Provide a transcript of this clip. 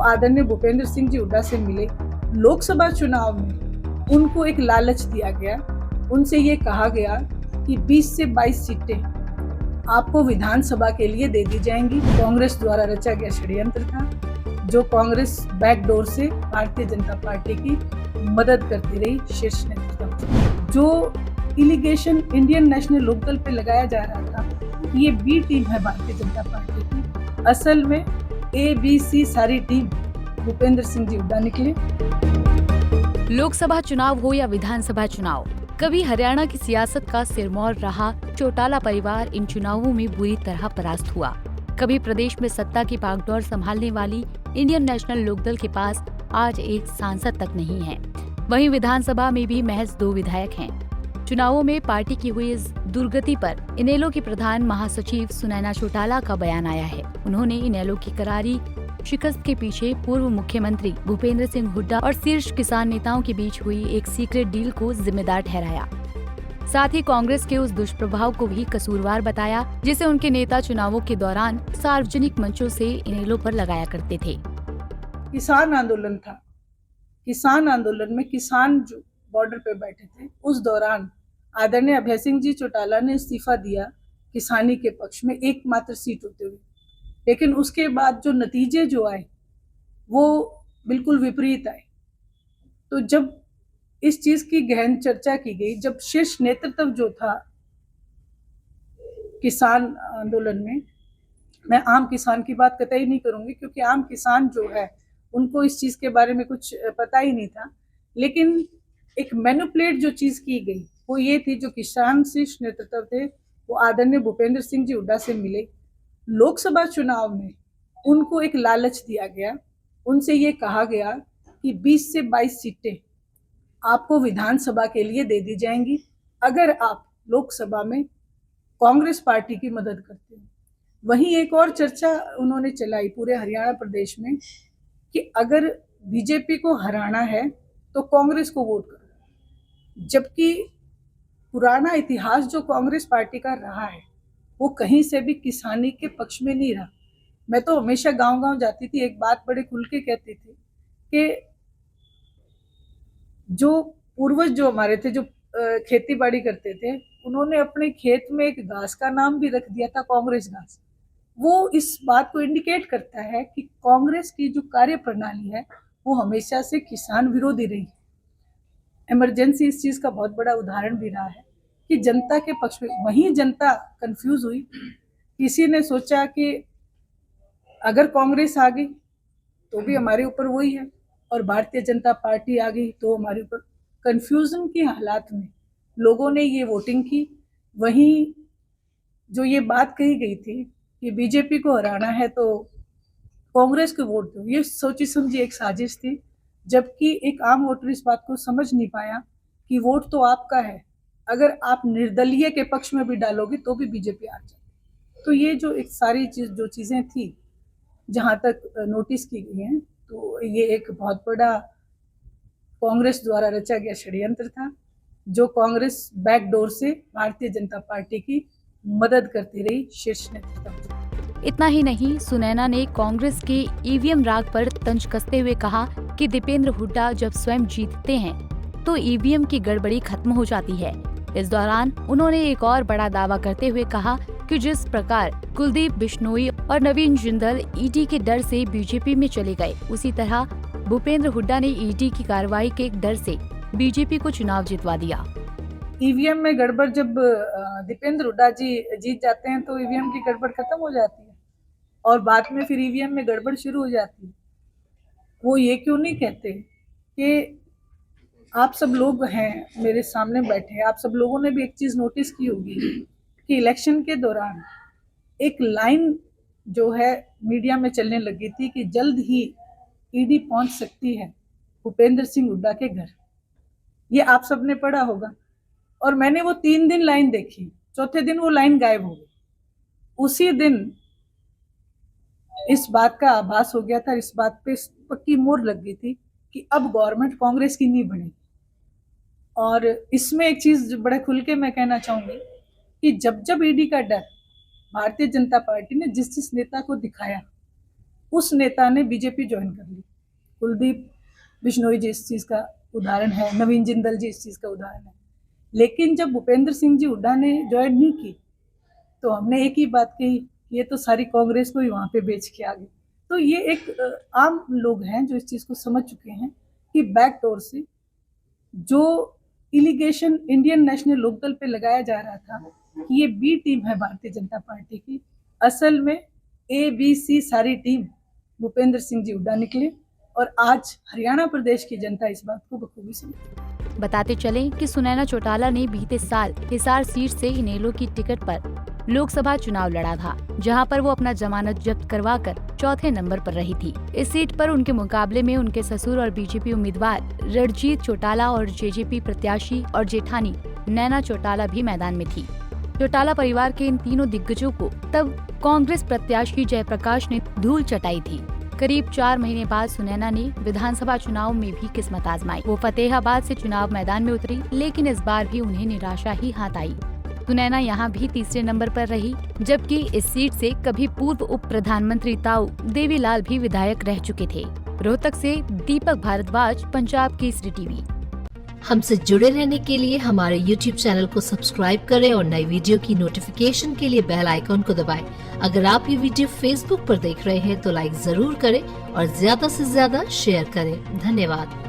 आदरणीय भूपेंद्र सिंह जी हुड्डा से मिले। लोकसभा चुनाव में उनको एक लालच दिया गया, उनसे ये कहा गया कि 20 से 22 सीटें आपको विधानसभा के लिए दे दी जाएंगी। कांग्रेस द्वारा रचा गया षड्यंत्र था, जो कांग्रेस बैकडोर से भारतीय जनता पार्टी की मदद करती रही शीर्ष नेतृत्व। जो इलिगेशन इंडियन नेशनल लोकदल पे लगाया जा रहा था, ये बी टीम है भारतीय जनता पार्टी की, असल में ए बी सी सारी टीम भूपेंद्र सिंह जी हुड्डा निकले। लोकसभा चुनाव हो या विधानसभा चुनाव, कभी हरियाणा की सियासत का सिरमौर रहा चौटाला परिवार इन चुनावों में बुरी तरह परास्त हुआ। कभी प्रदेश में सत्ता की बागडोर संभालने वाली इंडियन नेशनल लोकदल के पास आज एक सांसद तक नहीं है। वहीं विधानसभा में भी महज 2 विधायक हैं। चुनावों में पार्टी की हुई इस दुर्गति पर इनेलो की प्रधान महासचिव सुनैना चौटाला का बयान आया है। उन्होंने इनेलो की करारी शिकस्त के पीछे पूर्व मुख्यमंत्री भूपेंद्र सिंह हुड्डा और शीर्ष किसान नेताओं के बीच हुई एक सीक्रेट डील को जिम्मेदार ठहराया। साथ ही कांग्रेस के उस दुष्प्रभाव को भी कसूरवार बताया जिसे उनके नेता चुनावों के दौरान सार्वजनिक मंचों से इनेलो पर लगाया करते थे। किसान आंदोलन था, किसान आंदोलन में किसान जो बॉर्डर पे बैठे थे, उस दौरान आदरणीय अभय सिंह जी चौटाला ने इस्तीफा दिया किसानी के पक्ष में एकमात्र सीट होते हुए, लेकिन उसके बाद जो नतीजे जो आए वो बिल्कुल विपरीत आए। तो जब इस चीज की गहन चर्चा की गई, जब शीर्ष नेतृत्व जो था किसान आंदोलन में, मैं आम किसान की बात कतई नहीं करूंगी क्योंकि आम किसान जो है उनको इस चीज के बारे में कुछ पता ही नहीं था, लेकिन एक मैनिपुलेट जो चीज की गई वो ये थी, जो किसान शीर्ष नेतृत्व थे वो आदरणीय भूपेंद्र सिंह जी हुड्डा से मिले। लोकसभा चुनाव में उनको एक लालच दिया गया, उनसे ये कहा गया कि 20 से 22 सीटें आपको विधानसभा के लिए दे दी जाएंगी अगर आप लोकसभा में कांग्रेस पार्टी की मदद करते हैं। वहीं एक और चर्चा उन्होंने चलाई पूरे हरियाणा प्रदेश में कि अगर बीजेपी को हराना है तो कांग्रेस को वोट करो, जबकि पुराना इतिहास जो कांग्रेस पार्टी का रहा है वो कहीं से भी किसानी के पक्ष में नहीं रहा। मैं तो हमेशा गांव-गांव जाती थी, एक बात बड़े खुल के कहती थी कि जो पूर्वज जो हमारे थे, जो खेती बाड़ी करते थे, उन्होंने अपने खेत में एक घास का नाम भी रख दिया था कांग्रेस घास। वो इस बात को इंडिकेट करता है कि कांग्रेस की जो कार्य प्रणाली है वो हमेशा से किसान विरोधी रही। इमरजेंसी इस चीज का बहुत बड़ा उदाहरण भी रहा है कि जनता के पक्ष में, वहीं जनता कंफ्यूज हुई। किसी ने सोचा कि अगर कांग्रेस आ गई तो भी हमारे ऊपर वही है और भारतीय जनता पार्टी आ गई तो हमारे ऊपर। कंफ्यूजन की हालात में लोगों ने ये वोटिंग की। वहीं जो ये बात कही गई थी कि बीजेपी को हराना है तो कांग्रेस को वोट दो, ये सोची समझी एक साजिश थी, जबकि एक आम वोटर इस बात को समझ नहीं पाया कि वोट तो आपका है, अगर आप निर्दलीय के पक्ष में भी डालोगे तो भी बीजेपी आ जाए। तो ये जो एक सारी जो चीजें थी जहां तक नोटिस की गई हैं, तो ये एक बहुत बड़ा कांग्रेस द्वारा रचा गया षड्यंत्र था, जो कांग्रेस बैकडोर से भारतीय जनता पार्टी की मदद करती रही शीर्ष नेतृत्व। इतना ही नहीं, सुनैना ने कांग्रेस के ईवीएम राग पर तंज कसते हुए कहा कि दीपेंद्र हुड्डा जब स्वयं जीतते हैं तो ईवीएम की गड़बड़ी खत्म हो जाती है। इस दौरान उन्होंने एक और बड़ा दावा करते हुए कहा कि जिस प्रकार कुलदीप बिश्नोई और नवीन जिंदल ईडी के डर से बीजेपी में चले गए, उसी तरह भूपेंद्र हुड्डा ने ईडी की कार्रवाई के डर से बीजेपी को चुनाव जितवा दिया। ईवीएम में गड़बड़, जब दीपेंद्र हुड्डा जी जीत जाते हैं तो ईवीएम की गड़बड़ खत्म हो जाती है और बाद में फिर ईवीएम में गड़बड़ शुरू हो जाती है। वो ये क्यों नहीं कहते कि आप सब लोग हैं मेरे सामने बैठे, आप सब लोगों ने भी एक चीज नोटिस की होगी कि इलेक्शन के दौरान एक लाइन जो है मीडिया में चलने लगी थी कि जल्द ही ईडी पहुंच सकती है भूपेंद्र सिंह हुड्डा के घर। ये आप सबने पढ़ा होगा और मैंने वो 3 दिन लाइन देखी, चौथे दिन वो लाइन गायब हो गई। उसी दिन इस बात का आभास हो गया था, इस बात पे पक्की मोहर लग गई थी कि अब गवर्नमेंट कांग्रेस की नहीं बनेगी। और इसमें एक चीज बड़े खुल के मैं कहना चाहूंगी कि जब ईडी का डर भारतीय जनता पार्टी ने जिस नेता को दिखाया, उस नेता ने बीजेपी ज्वाइन कर ली। कुलदीप बिश्नोई जी इस चीज़ का उदाहरण है, नवीन जिंदल जी इस चीज़ का उदाहरण है। लेकिन जब भूपेंद्र सिंह जी हुड्डा ने ज्वाइन नहीं की तो हमने एक ही बात कही, ये तो सारी कांग्रेस को ही वहाँ पे बेच के आ गए। तो ये एक आम लोग हैं जो इस चीज़ को समझ चुके हैं कि बैकडोर से जो इलिगेशन इंडियन नेशनल लोकदल पे लगाया जा रहा था कि ये बी टीम है भारतीय जनता पार्टी की, असल में ABC सारी टीम भूपेंद्र सिंह जी हुड्डा निकले और आज हरियाणा प्रदेश की जनता इस बात को बखूबी समझती। बताते चलें कि सुनैना चौटाला ने बीते साल हिसार सीट से इनेलो की टिकट पर लोकसभा चुनाव लड़ा था, जहां पर वो अपना जमानत जब्त करवाकर चौथे नंबर पर रही थी। इस सीट पर उनके मुकाबले में उनके ससुर और बीजेपी उम्मीदवार रणजीत चौटाला और जेजेपी प्रत्याशी और जेठानी नैना चौटाला भी मैदान में थी। चौटाला परिवार के इन तीनों दिग्गजों को तब कांग्रेस प्रत्याशी जयप्रकाश ने धूल चटाई थी। करीब 4 महीने बाद सुनैना ने विधानसभा चुनाव में भी किस्मत आजमाई। वो फतेहाबाद से चुनाव मैदान में उतरी, लेकिन इस बार भी उन्हें निराशा ही हाथ आई। सुनैना यहाँ भी तीसरे नंबर पर रही, जबकि इस सीट से कभी पूर्व उप प्रधानमंत्री ताऊ देवीलाल भी विधायक रह चुके थे। रोहतक से दीपक भारद्वाज, पंजाब केसरी टीवी। हमसे जुड़े रहने के लिए हमारे YouTube चैनल को सब्सक्राइब करें और नई वीडियो की नोटिफिकेशन के लिए बेल आइकॉन को दबाएं। अगर आप ये वीडियो Facebook पर देख रहे हैं तो लाइक जरूर करें और ज्यादा से ज्यादा शेयर करें। धन्यवाद।